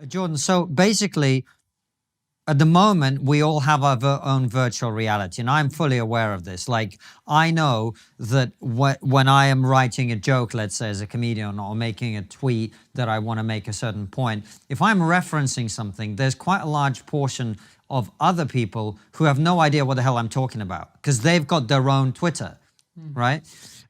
Jordan, so basically, at the moment, we all have our own virtual reality, and I'm fully aware of this. Like, I know that when I am writing a joke, let's say as a comedian, or making a tweet that I want to make a certain point, if I'm referencing something, there's quite a large portion of other people who have no idea what the hell I'm talking about because they've got their own Twitter, right?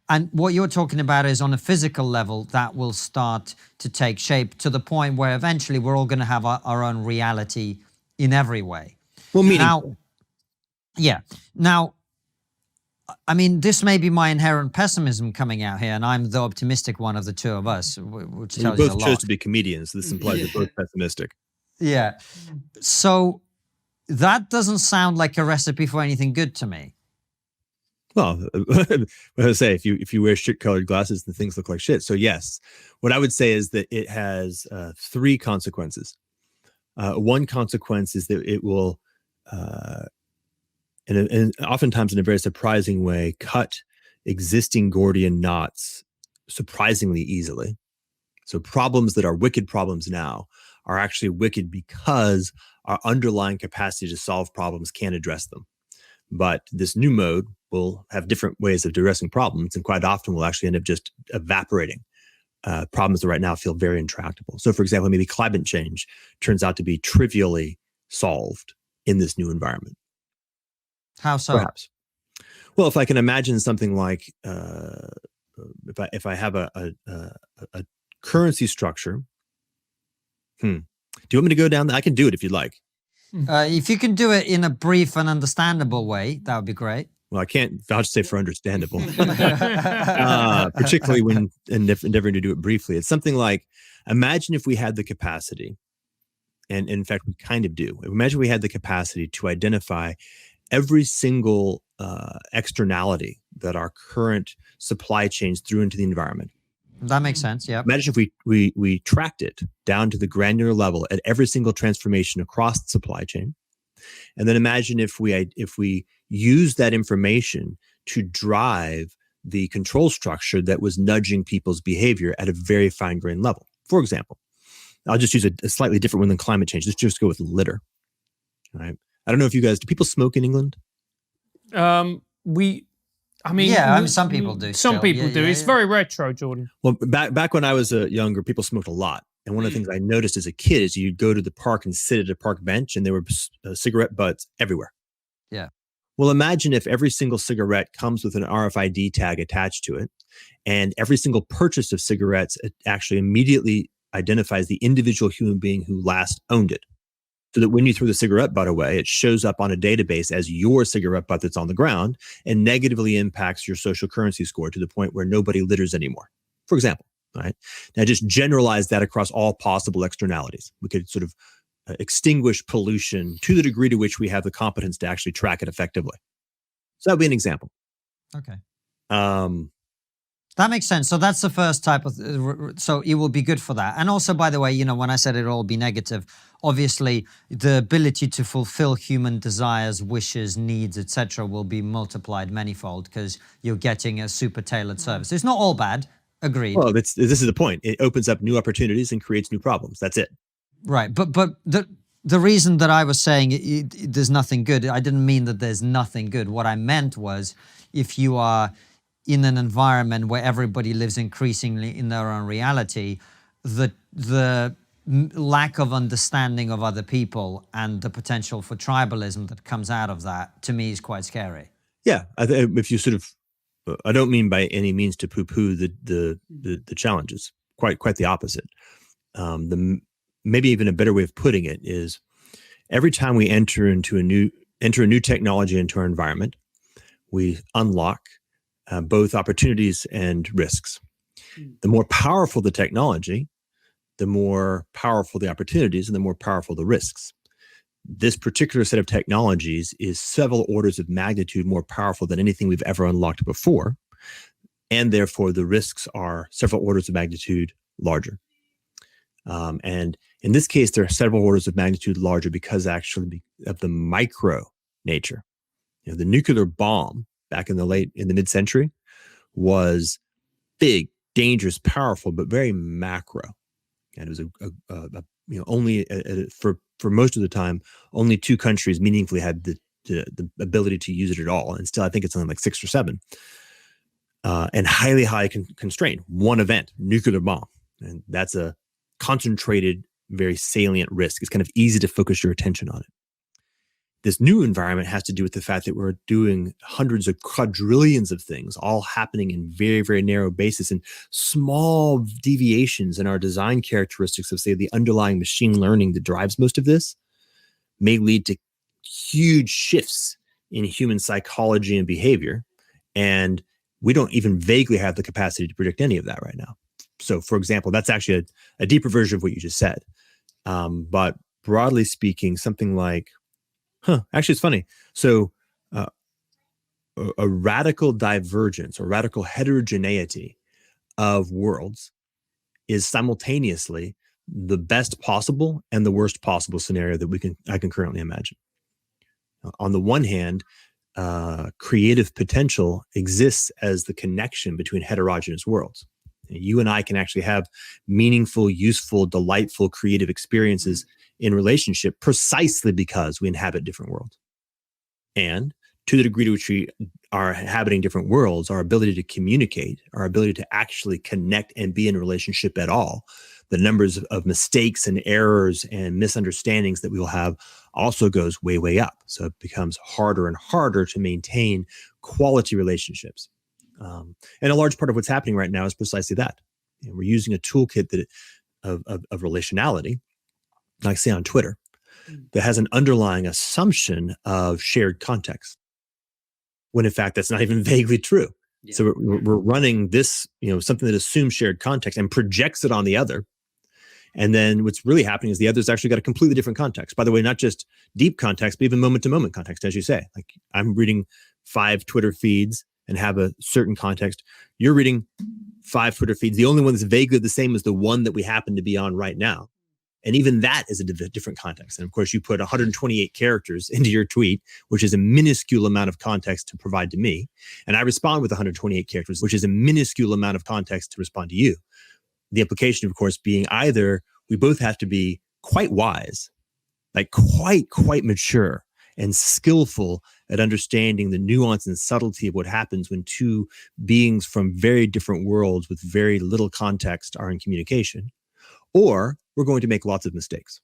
And what you're talking about is on a physical level that will start to take shape to the point where eventually we're all going to have our own reality in every way. Well, now, yeah. Now, I mean, this may be my inherent pessimism coming out here, and I'm the optimistic one of the two of us, which tells you a lot. We both chose to be comedians. So this implies we're both pessimistic. Yeah. So that doesn't sound like a recipe for anything good to me. Well, I say, if you wear shit-colored glasses, then things look like shit. So yes, what I would say is that it has three consequences. One consequence is that it will, and oftentimes in a very surprising way, cut existing Gordian knots surprisingly easily. So problems that are wicked problems now are actually wicked because our underlying capacity to solve problems can't address them. But this new mode will have different ways of addressing problems, and quite often will actually end up just evaporating problems that right now feel very intractable. So, for example, maybe climate change turns out to be trivially solved in this new environment. How so? Perhaps. Well, if I can imagine something like if I have a currency structure. Do you want me to go down? I can do it if you'd like. If you can do it in a brief and understandable way, that would be great. Well, I can't vouch say for understandable, particularly when endeavoring to do it briefly. It's something like, imagine if we had the capacity, and in fact, we kind of do. Imagine we had the capacity to identify every single externality that our current supply chains threw into the environment. That makes sense, yeah. Imagine if we tracked it down to the granular level at every single transformation across the supply chain. And then imagine if we use that information to drive the control structure that was nudging people's behavior at a very fine-grained level. For example, I'll just use a slightly different one than climate change. Let's just go with litter. All right. I don't know if you guys, do people smoke in England? Some people do. Some people do. It's very retro, Jordan. Well, back when I was younger, people smoked a lot. And one of the things I noticed as a kid is you'd go to the park and sit at a park bench and there were cigarette butts everywhere. Yeah. Well, imagine if every single cigarette comes with an RFID tag attached to it, and every single purchase of cigarettes actually immediately identifies the individual human being who last owned it. So that when you throw the cigarette butt away, it shows up on a database as your cigarette butt that's on the ground and negatively impacts your social currency score to the point where nobody litters anymore, for example. Right? Now, just generalize that across all possible externalities. We could sort of extinguish pollution to the degree to which we have the competence to actually track it effectively. So that would be an example. Okay. That makes sense. So that's the first type of, so it will be good for that. And also, by the way, when I said it'll all be negative, obviously the ability to fulfill human desires, wishes, needs, etc., will be multiplied manifold because you're getting a super tailored service. It's not all bad. Agreed. Well, this is the point. It opens up new opportunities and creates new problems. That's it. Right. But the reason that I was saying there's nothing good, I didn't mean that there's nothing good. What I meant was if you are in an environment where everybody lives increasingly in their own reality, the lack of understanding of other people and the potential for tribalism that comes out of that, to me, is quite scary. Yeah. If you sort of, I don't mean by any means to poo-poo the challenges. Quite the opposite. Maybe even a better way of putting it is, every time we enter a new technology into our environment, we unlock both opportunities and risks. The more powerful the technology, the more powerful the opportunities, and the more powerful the risks. This particular set of technologies is several orders of magnitude more powerful than anything we've ever unlocked before. And therefore, the risks are several orders of magnitude larger. And in this case, there are several orders of magnitude larger because actually of the micro nature. The nuclear bomb back in the mid-century was big, dangerous, powerful, but very macro. And it was a only for most of the time, only 2 countries meaningfully had the ability to use it at all. And still, I think it's something like 6 or 7. And highly constrained. One event, nuclear bomb. And that's a concentrated, very salient risk. It's kind of easy to focus your attention on it. This new environment has to do with the fact that we're doing hundreds of quadrillions of things, all happening in very, very narrow basis, and small deviations in our design characteristics of, say, the underlying machine learning that drives most of this may lead to huge shifts in human psychology and behavior. And we don't even vaguely have the capacity to predict any of that right now. So, for example, that's actually a deeper version of what you just said. But broadly speaking, something like, actually, it's funny. So a radical divergence or radical heterogeneity of worlds is simultaneously the best possible and the worst possible scenario that I can currently imagine. On the one hand, creative potential exists as the connection between heterogeneous worlds. You and I can actually have meaningful, useful, delightful, creative experiences in relationship precisely because we inhabit different worlds. And to the degree to which we are inhabiting different worlds, our ability to communicate, our ability to actually connect and be in a relationship at all, the numbers of mistakes and errors and misunderstandings that we will have also goes way, way up. So it becomes harder and harder to maintain quality relationships. And a large part of what's happening right now is precisely that. We're using a toolkit of relationality, like say on Twitter, that has an underlying assumption of shared context, when in fact that's not even vaguely true. Yeah. So we're running this, something that assumes shared context and projects it on the other. And then what's really happening is the other's actually got a completely different context. By the way, not just deep context, but even moment-to-moment context, as you say. Like I'm reading 5 Twitter feeds and have a certain context. You're reading 5 Twitter feeds. The only one that's vaguely the same is the one that we happen to be on right now. And even that is a different context. And of course, you put 128 characters into your tweet, which is a minuscule amount of context to provide to me. And I respond with 128 characters, which is a minuscule amount of context to respond to you. The implication, of course, being either we both have to be quite wise, like quite mature and skillful at understanding the nuance and subtlety of what happens when 2 beings from very different worlds with very little context are in communication, or we're going to make lots of mistakes.